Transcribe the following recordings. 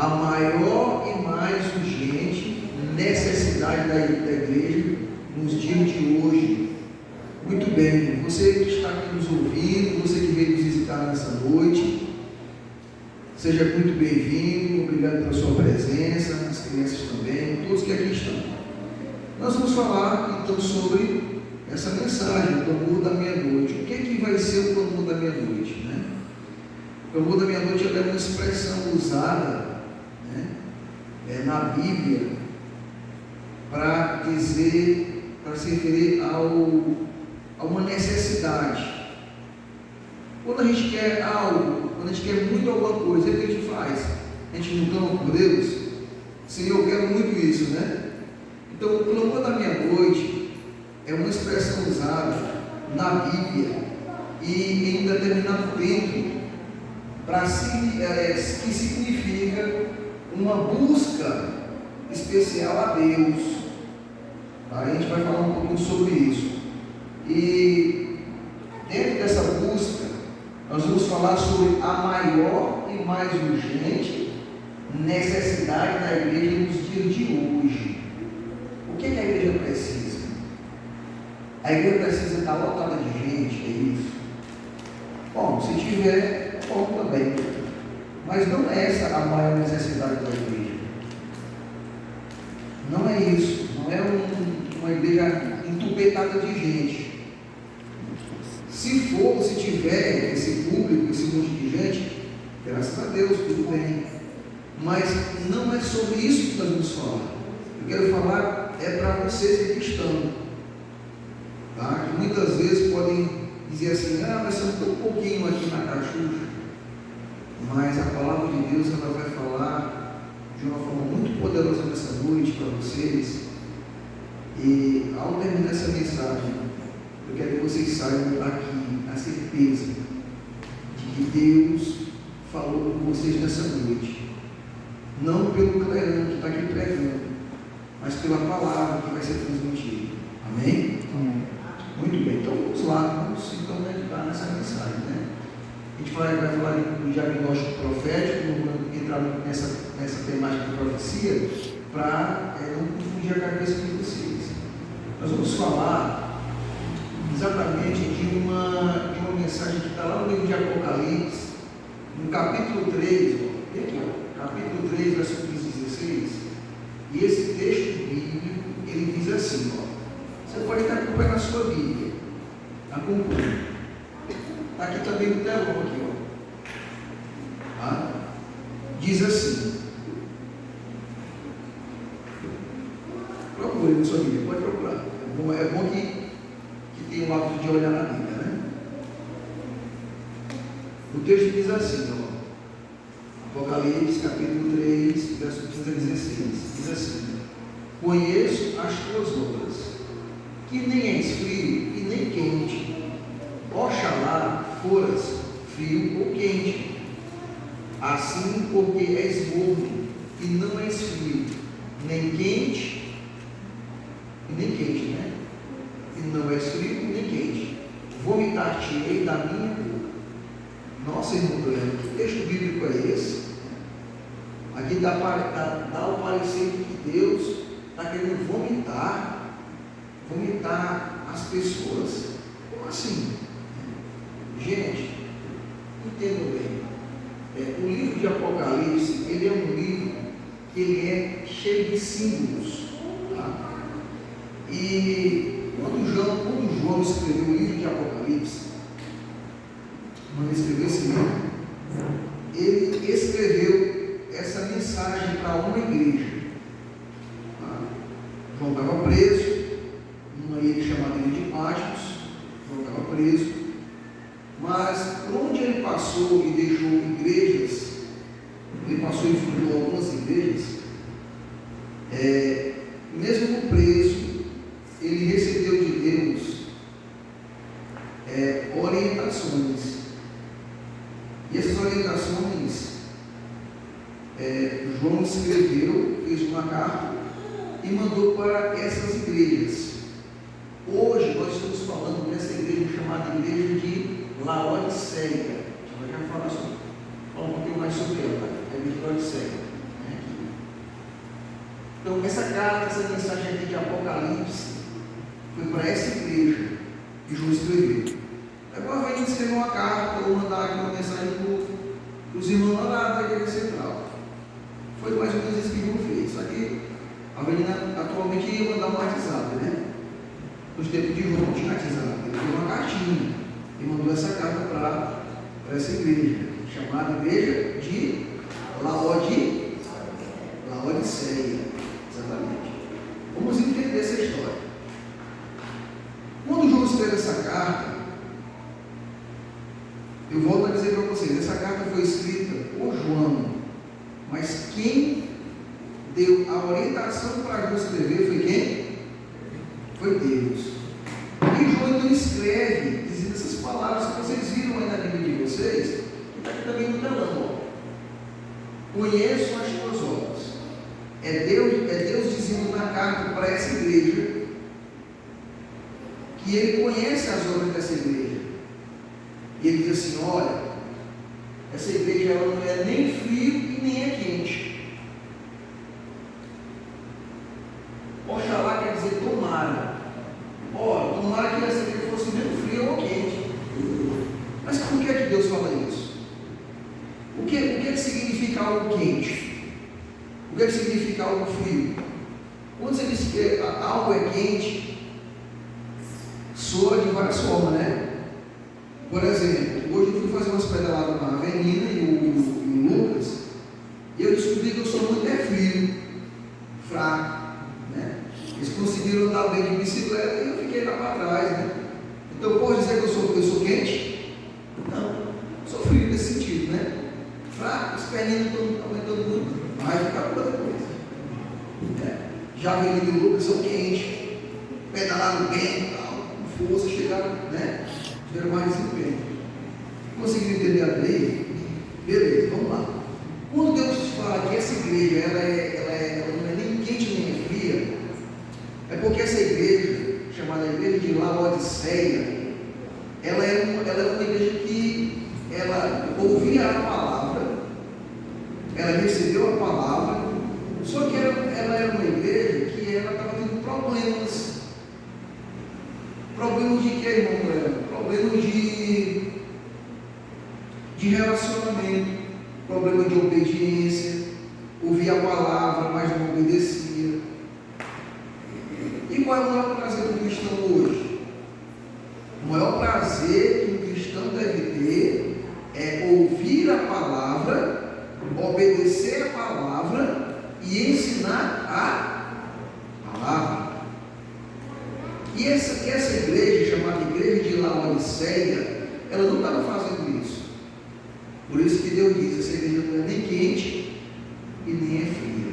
a maior e mais urgente necessidade da igreja nos dias de hoje. Muito bem, você que está aqui nos ouvindo, você que veio nos visitar nessa noite, seja muito bem-vindo, obrigado pela sua presença, as crianças também, todos que aqui estão. Nós vamos falar então sobre essa mensagem, o clamor da meia-noite. O que é que vai ser o clamor da meia-noite, né? O clamor da meia-noite é uma expressão usada, né, na Bíblia para dizer, para se referir a uma necessidade. Quando a gente quer algo, quando a gente quer muito alguma coisa, o que a gente faz? A gente não clama por Deus? Senhor, eu quero muito isso, né? Então, o clamor da meia-noite é uma expressão usada na Bíblia e em determinado tempo que significa uma busca especial a Deus. A gente vai falar um pouquinho sobre isso. E dentro dessa busca, nós vamos falar sobre a maior e mais urgente necessidade da igreja nos dias de hoje. O que a igreja precisa? A igreja precisa estar lotada de gente, é isso? Bom, se tiver, bom também. Mas não é essa a maior necessidade da igreja. Não é isso. Não é uma igreja entupetada de gente. Se tiver esse público, esse monte de gente, graças a Deus, tudo bem. Mas não é sobre isso que nós vamos falar. Eu quero falar para vocês que estão. Tá? Que muitas vezes podem dizer assim, mas eu estou um pouquinho aqui na cachucha. Mas a palavra de Deus ela vai falar de uma forma muito poderosa nessa noite para vocês. E ao terminar essa mensagem, eu quero que vocês saiam daqui a certeza de que Deus falou com vocês nessa noite. Não pelo clerão que está aqui pregando, mas pela palavra que vai ser transmitida. Amém? Muito bem, então vamos lá, vamos então meditar nessa mensagem, né? A gente vai falar do diagnóstico profético, vamos entrar nessa temática de profecia, para não confundir a cabeça de vocês. Nós vamos falar exatamente de uma mensagem que está lá no livro de Apocalipse, no capítulo 3, capítulo 3, versículo 15 e 16, e esse texto bíblico, ele diz assim, você pode estar acompanhando a sua Bíblia, acompanhe, está aqui também no telão, aqui, diz assim, procure na sua Bíblia, pode procurar, é bom que tem o hábito de olhar na Bíblia, né? O texto diz assim, Apocalipse capítulo 3, verso 15 a 16, diz assim, conheço as tuas obras, que nem és frio e nem quente, oxalá foras frio ou quente, assim porque és morno e não és frio, nem quente, né? E não és frio nem quente, vomitar-te-ei da minha boca. Nossa, irmão, que texto bíblico é esse? Aqui dá o parecer que Deus está querendo vomitar as pessoas. Como assim? Gente, entendam bem. O livro de Apocalipse, ele é um livro que ele é cheio de símbolos. Tá? E quando João escreveu o livro de Apocalipse, quando ele escreveu esse livro, ele escreveu essa mensagem para uma igreja. João estava preso, numa ilha chamada Ilha de Patmos. João estava preso, mas por onde ele passou e deixou igrejas, ele passou e fundou algumas igrejas, mesmo preso, ele recebeu de Deus orientações. E essas orientações João escreveu, fez uma carta e mandou para essas igrejas. Hoje nós estamos falando dessa igreja chamada Igreja de Laodiceia. A gente vai falar um pouquinho mais sobre ela, a igreja de Laodiceia. Então, essa carta, essa mensagem aqui de Apocalipse, foi para essa igreja que João escreveu. Agora vai escrever uma carta ou mandar aqui uma mensagem para os irmãos lá da igreja central. Foi mais ou menos isso que João fez. Só que a Avelina atualmente ia mandar um WhatsApp, né? Nos tempos de João não tinha WhatsApp. Ele fez uma cartinha e mandou essa carta para essa igreja, chamada Igreja de Laodiceia. Exatamente. Vamos entender essa história. Quando João escreve essa carta, eu volto a dizer para vocês, essa carta foi escrita por João, mas quem deu a orientação para João escrever foi quem? Foi Deus. E João então escreve, dizendo essas palavras que vocês viram aí na Bíblia de vocês, que está aqui também no telão. Conheço as tuas obras. É Deus dizendo na carta para essa igreja que Ele conhece as obras dessa igreja. E Ele diz assim: olha, essa igreja ela não é nem frio e nem é quente. Oxalá quer dizer tomara. Ora, tomara que essa igreja fosse nem fria ou quente. Mas por que é que Deus fala isso? O que significa algo quente? O que significa algo frio? Quando você diz que algo é quente, soa de várias formas, né? Por exemplo, hoje eu fui fazer umas pedaladas com a Avelina e o Lucas, e eu descobri que eu sou muito frio, fraco, né? Eles conseguiram andar bem de bicicleta e eu fiquei lá para trás, né? Então eu posso dizer que eu sou quente? Não, sou frio nesse sentido, né? Fraco, as perninhas não estão aumentando muito. Vai ficar outra coisa. Já a Avelina e o Lucas são quentes, pedalaram bem, tal, com força, chegaram, né? Tiveram mais desempenho. Conseguiram entender a lei? Beleza, vamos lá. Quando Deus fala que essa igreja ela não é nem quente nem é fria, é porque essa igreja, chamada Igreja de Laodiceia, ela é uma igreja que ela ouvia a palavra, ela recebeu a palavra, só que ela era uma igreja que ela estava tendo problemas. Problemas de quê, irmão? Problemas de relacionamento, problema de obediência, ouvia a palavra, mas não obedecia. E qual é o maior prazer do cristão hoje? O maior prazer que um cristão deve ter é ouvir a palavra, obedecer a palavra e ensinar a palavra. E essa igreja, chamada Igreja de Laodiceia, ela não estava fazendo isso. Por isso que Deus diz: essa igreja não é nem quente e nem é fria.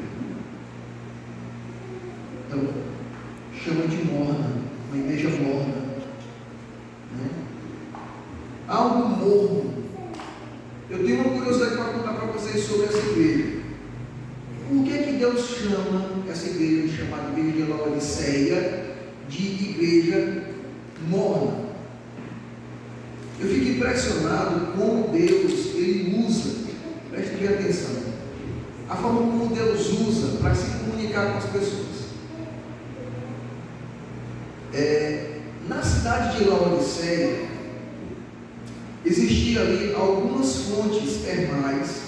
Então, chama de morna, uma igreja morna, né? Algo morno. Eu tenho uma curiosidade para contar para vocês sobre essa igreja. Por que Deus chama essa igreja, chamada Igreja de Laodiceia, de igreja morna? Eu fico impressionado como Deus, Ele usa, preste bem atenção, a forma como Deus usa para se comunicar com as pessoas. Na cidade de Laodiceia, existia ali algumas fontes termais.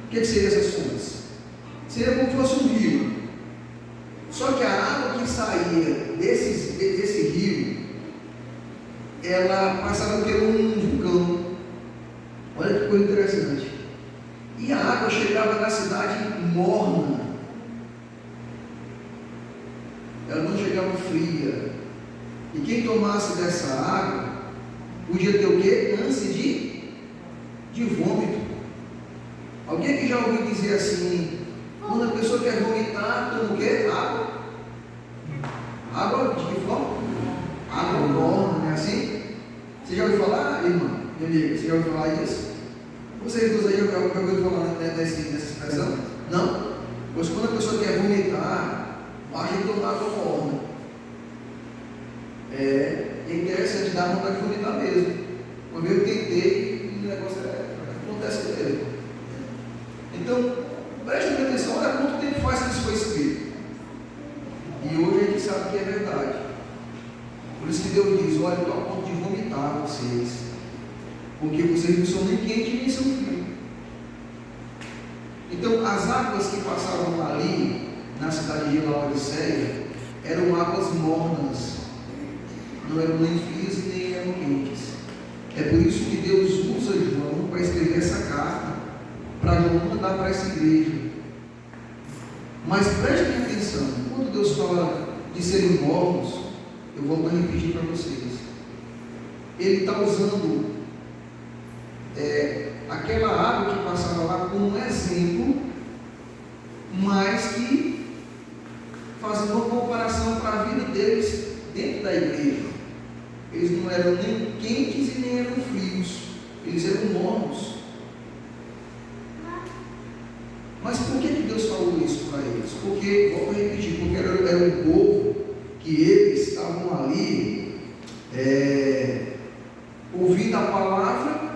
O que seriam essas fontes? Seria como se fosse um rio. Só que a água que saía desse rio, ela passava por um vulcão. Olha que coisa interessante. E a água chegava na cidade morna. Ela não chegava fria. E quem tomasse dessa água podia ter o quê? Ânsia de vômito. Alguém que já ouviu dizer assim: quando a pessoa quer vomitar, toma o quê? Água. Água de que forma? Água morna, não é assim? Você já ouviu falar, irmã? Minha amiga, você já ouviu falar disso? Vocês dois aí já ouviu falar dessa expressão? Não? Pois quando a pessoa quer vomitar, basta de tomar água morna. É interessante, dá vontade de vomitar mesmo. Uma vez eu tentei e o negócio acontece com ele. Então, preste atenção, olha quanto tempo faz mais que isso foi escrito. E hoje a gente sabe que é verdade. Por isso que Deus diz: olha, eu estou a ponto de vomitar vocês, porque vocês não são nem quentes nem são frios. Então, as águas que passavam ali, na cidade de Laodiceia, eram águas mornas, não eram nem frias e nem eram quentes. É por isso que Deus usa João para escrever essa carta, para João mandar para essa igreja. Mas prestem atenção, quando Deus fala de serem mornos, eu vou repetir para vocês, Ele está usando aquela água que passava lá como um exemplo, mas que fazendo uma comparação para a vida deles dentro da igreja. Eles não eram nem quentes e nem eram frios, eles eram mornos. Mas por que Deus falou isso para eles? Porque, vou repetir, porque era um povo que eles estavam ali ouvindo a palavra,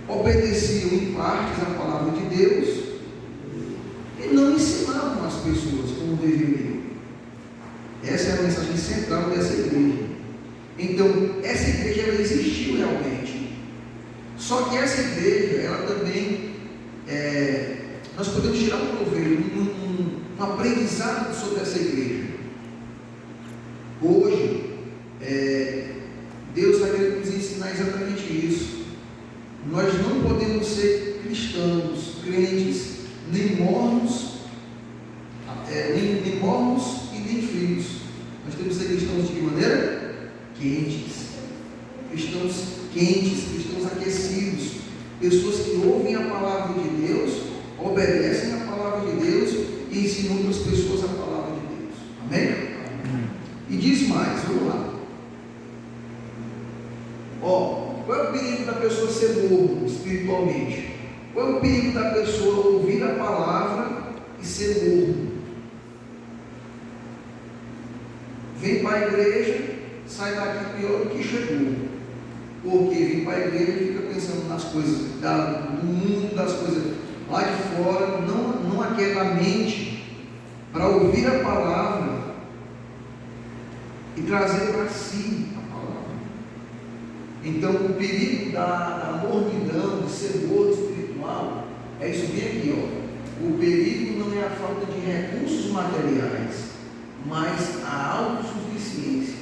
obedeciam em partes a palavra de Deus e não ensinavam as pessoas como deveriam. Essa é a mensagem central dessa igreja. Então, essa igreja ela existiu realmente. Só que essa igreja, ela também, nós podemos tirar um proveito, um aprendizado sobre essa igreja. Hoje, Deus vai querer nos ensinar exatamente isso. Nós não podemos ser cristãos, crentes, nem mornos, nem mornos e nem frios. Nós temos que ser cristãos de que maneira? Quentes. Cristãos quentes, cristãos aquecidos. Pessoas que ouvem a palavra de Deus, obedecem a palavra de Deus e ensinam outras pessoas a palavra de Deus. Amém? E diz mais, vamos lá. Qual é o perigo da pessoa ser morno espiritualmente? Qual é o perigo da pessoa ouvir a palavra e ser morno? Vem para a igreja, sai daqui pior do que chegou. Porque vem para a igreja e fica pensando nas coisas do mundo, das coisas lá de fora, não aquela mente para ouvir a palavra e trazer para si a palavra. Então, o perigo da mornidão, de ser morno espiritual, é isso bem aqui, O perigo não é a falta de recursos materiais, mas a autossuficiência.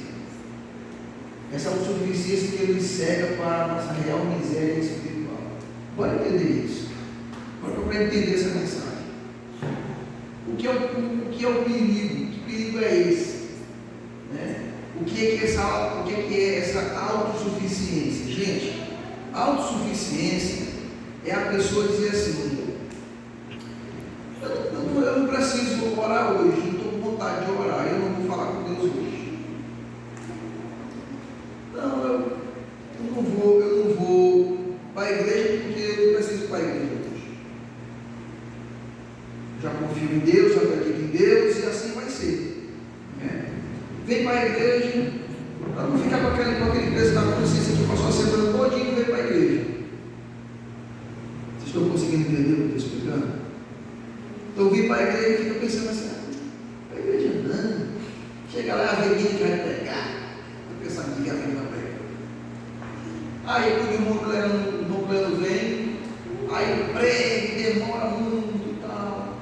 Essa autossuficiência que ele cega para a nossa real miséria espiritual. Bora entender isso. Bora entender essa mensagem. O que é o perigo? Que perigo é esse? O que é essa autossuficiência? Gente, autossuficiência é a pessoa dizer assim: eu não preciso orar hoje, não estou com vontade de orar, eu não vou falar com Deus hoje. Não, eu não vou para a igreja porque eu não preciso ir para a igreja hoje. Já confio em Deus, já acredito em Deus e assim vai ser. Vem para a igreja, para não ficar com aquele peso da consciência que passou a semana toda e veio para a igreja. Vocês estão conseguindo entender o que eu estou explicando? Então vim para a igreja e fica pensando assim: para a igreja não, chega lá, a velhinha que vai pregar, eu pensava que a velhinha vai pregar. Aí quando o irmão pleno vem, aí prega, demora muito e tal.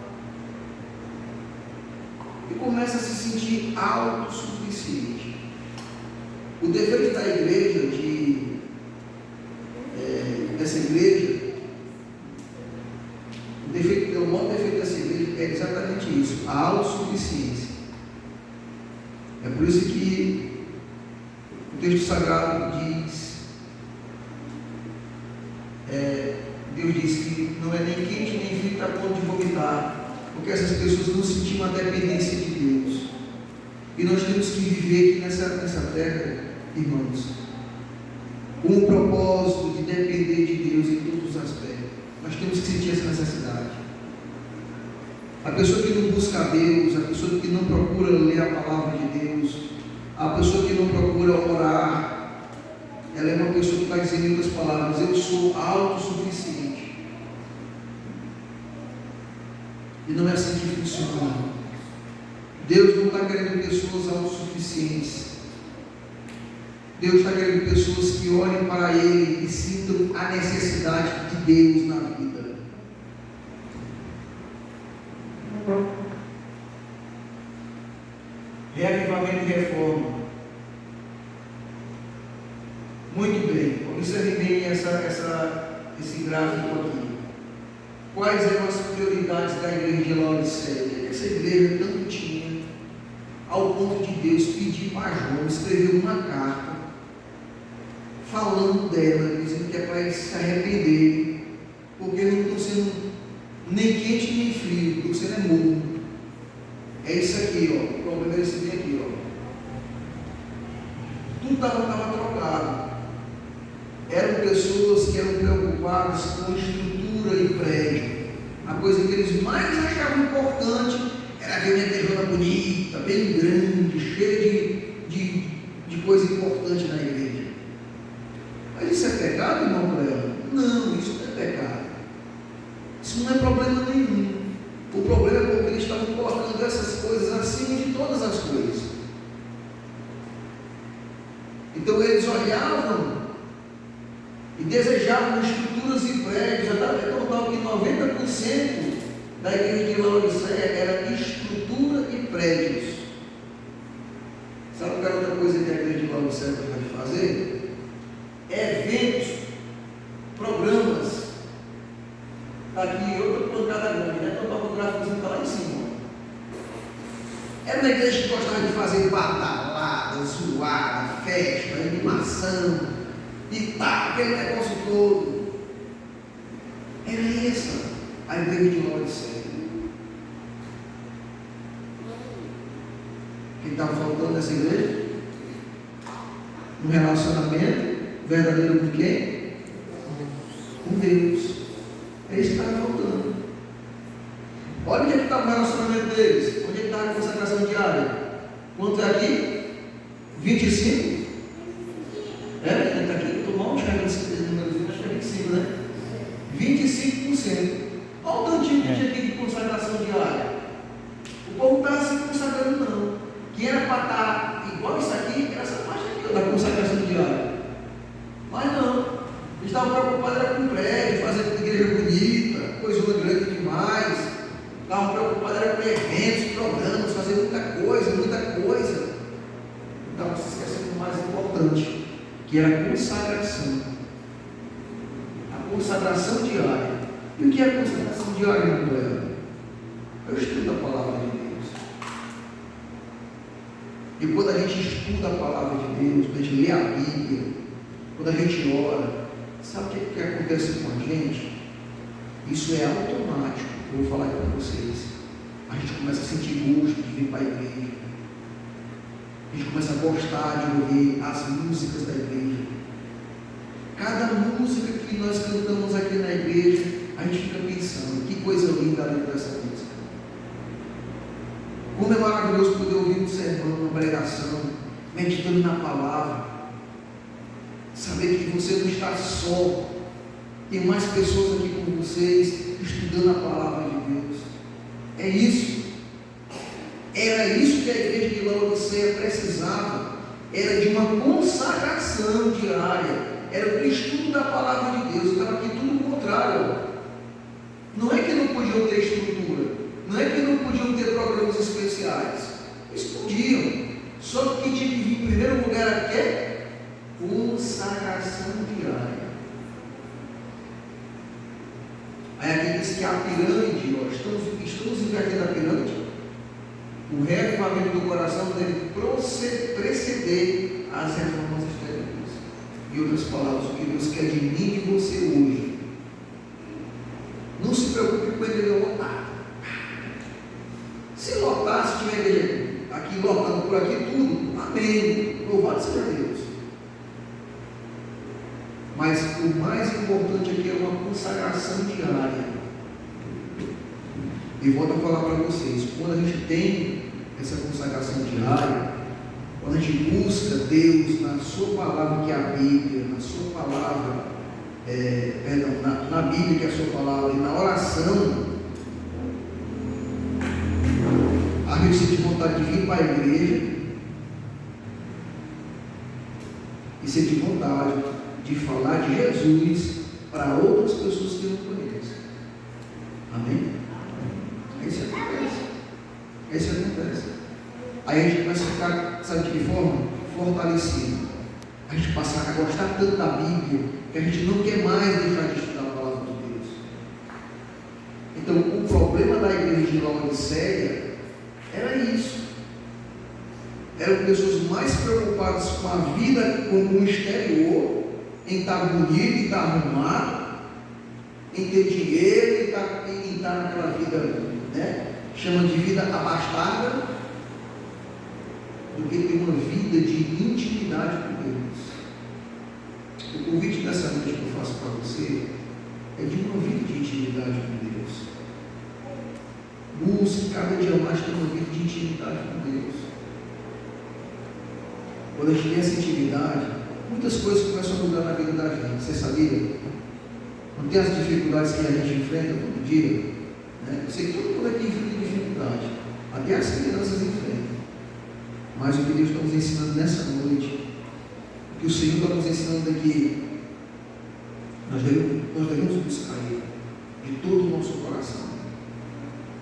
E começa a se sentir autossuficiente. O defeito da igreja, dessa igreja, o maior defeito dessa igreja é exatamente isso, a autossuficiência. É por isso que o texto sagrado diz, Deus diz que não é nem quente nem frio, está a ponto de vomitar, porque essas pessoas não sentiam a dependência de Deus. E nós temos que viver aqui nessa terra, irmãos, com o propósito de depender de Deus em todos os aspectos. Nós temos que sentir essa necessidade. A pessoa que não busca Deus, a pessoa que não procura ler a palavra de Deus, a pessoa que não procura orar, ela é uma pessoa que está dizendo em outras palavras: eu sou autossuficiente. E não é assim que funciona. Deus não está querendo pessoas autossuficientes. Deus está querendo pessoas que olhem para Ele e sintam a necessidade de Deus na vida. Reavivamento e reforma. Muito bem, observe bem esse gráfico aqui. Quais eram as prioridades da igreja de Laodiceia? Essa igreja tanto tinha, ao ponto de Deus pedir para João escrever uma carta falando dela, dizendo que é para eles se arrependerem, porque não estão sendo nem quente nem frio, estão sendo morno. É isso aqui, ó. O problema é esse aqui, ó. Tudo estava trocado. Eram pessoas que eram preocupadas com estrutura e prédio. A coisa que eles mais achavam importante era ver minha tejona bonita, bem grande, cheia de coisa importante na igreja. Mas isso é pecado, irmão Cléo? Não, isso não é pecado. Isso não é problema nenhum. O problema é porque eles estavam colocando essas coisas acima de todas as coisas. Então eles olhavam e desejavam estruturas e prédios. Eu estava contando que 90% da igreja de Laodiceia era estrutura e prédios. Sabe qual é outra coisa que a igreja de Laodiceia pode fazer? Eventos, programas. Está aqui outra pancada grande, né? Então o gráficozinho está lá em cima. Era uma igreja que gostava de fazer badalada, zoada, festa, animação e tal, aquele negócio todo. Era essa a igreja de Laodiceia. O que estava faltando nessa igreja? Um relacionamento verdadeiro com quem? Com Deus. É isso que estava faltando. Olha onde é que estava o relacionamento deles. Onde é que estava a consagração diária? Quanto é aqui? 25? Está aqui, eu estou mal enxergando esse número, acho que é 25, né? 25%. Olha o tantinho que tinha aqui de consagração diária. O povo não estava se consagrando, não. Que era para estar igual isso aqui, era essa parte aqui da consagração diária. Mas não. Eles estavam preocupados com prédio, fazer igreja bonita, coisa grande demais. Estavam preocupados com eventos, programas, fazer muita coisa, muita coisa. Estavam se esquecendo do mais importante, que era a consagração. A consagração diária. E o que é a consagração diária, meu colega? Eu estudo a palavra de Deus. E quando a gente estuda a palavra de Deus, quando a gente lê a Bíblia, quando a gente ora, sabe o que acontece com a gente? Isso é automático. Eu vou falar aqui para vocês. A gente começa a sentir gosto de vir para a igreja. A gente começa a gostar de ouvir as músicas da igreja. Cada música que nós cantamos aqui na igreja, a gente fica pensando, que coisa linda a letra dessa música. Como é maravilhoso poder ouvir um sermão, uma pregação, meditando na palavra. Saber que você não está só. Tem mais pessoas aqui com vocês, estudando a palavra de Deus. É isso. Era isso que a igreja de Laodiceia precisava. Era de uma consagração diária. Era do estudo da palavra de Deus. Estava aqui tudo o contrário. Não é que não podiam ter estrutura. Não é que não podiam ter programas especiais. Eles podiam. Só que tinha que vir em primeiro lugar aqui. Consagração diária. Aí aqui diz que a pirâmide, ó, estamos invertendo a pirâmide. O reavivamento do coração deve preceder as reformas exteriores. Em outras palavras, o que Deus quer de mim e de você hoje. Não se preocupe com a igreja lotada. Se lotar, se tiver igreja aqui lotando por aqui tudo, amém. Louvado seja Deus. Mas o mais importante aqui é uma consagração diária. E volto a falar para vocês, quando a gente tem essa consagração diária, quando a gente busca Deus na sua palavra, que é a Bíblia, na sua palavra, na Bíblia, que é a sua palavra, e na oração, vezes sente vontade de vir para a igreja e sente vontade de falar de Jesus para outras pessoas que não conhecem. Amém? Isso acontece. Isso acontece. Aí a gente começa a ficar, sabe de que forma? Fortalecido. A gente passa a gostar tanto da Bíblia que a gente não quer mais deixar de estudar a palavra de Deus. Então, o problema da igreja de Laodiceia era isso. Eram pessoas mais preocupadas com a vida, com o exterior, em estar bonito, em estar arrumado, em ter dinheiro, em estar naquela vida, né? Chama de vida abastada, do que ter uma vida de intimidade com Deus. O convite dessa noite que eu faço para você é de uma vida de intimidade com Deus. Busque cada dia mais ter uma vida de intimidade com Deus. Quando a gente tem essa intimidade, muitas coisas começam a mudar na vida da gente. Você sabia? Não tem as dificuldades que a gente enfrenta todo dia? Né? Eu sei que todo mundo aqui enfrenta dificuldade. Até as crianças enfrentam. Mas o que Deus está nos ensinando nessa noite, o que o Senhor está nos ensinando é que nós devemos buscar Ele de todo o nosso coração,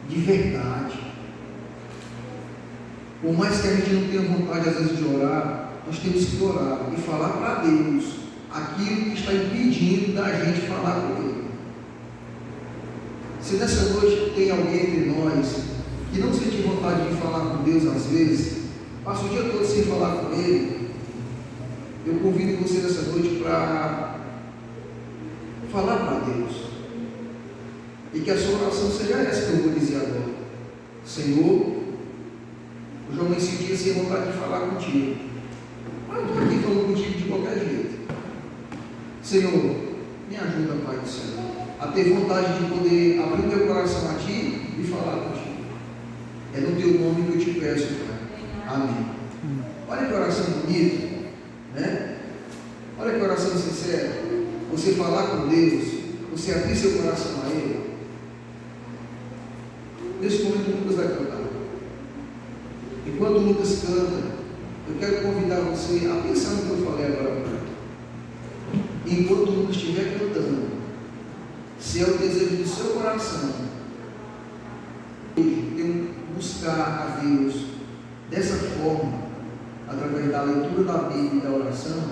de verdade. Por mais que a gente não tenha vontade às vezes de orar, nós temos que orar e falar para Deus aquilo que está impedindo da gente falar com Ele. Se nessa noite tem alguém entre nós que não sente vontade de falar com Deus às vezes, passa o dia todo sem falar com Ele, eu convido você nessa noite para falar para Deus. E que a sua oração seja essa que eu vou dizer agora. Senhor, eu já amanheci o dia sem vontade de falar contigo. Mas eu estou aqui falando contigo de qualquer jeito. Senhor, me ajuda, Pai do céu, a ter vontade de poder abrir meu coração a Ti e falar contigo. É no Teu nome que eu te peço, Pai. Amém. Olha que oração bonita, né? Olha que oração sincera. Você falar com Deus, você abrir seu coração a Ele. Nesse momento o Lucas vai cantar. Enquanto o Lucas canta, eu quero convidar você a pensar no que eu falei agora. Enquanto o Lucas estiver cantando, se é o desejo do seu coração, eu buscar a Deus dessa forma, através da leitura da Bíblia e da oração,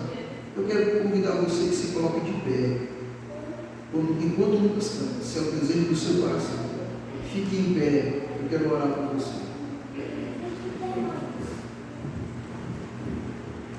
eu quero convidar você que se coloque de pé. Enquanto o Lucas canta, se é o desejo do seu coração, fique em pé, eu quero orar por você.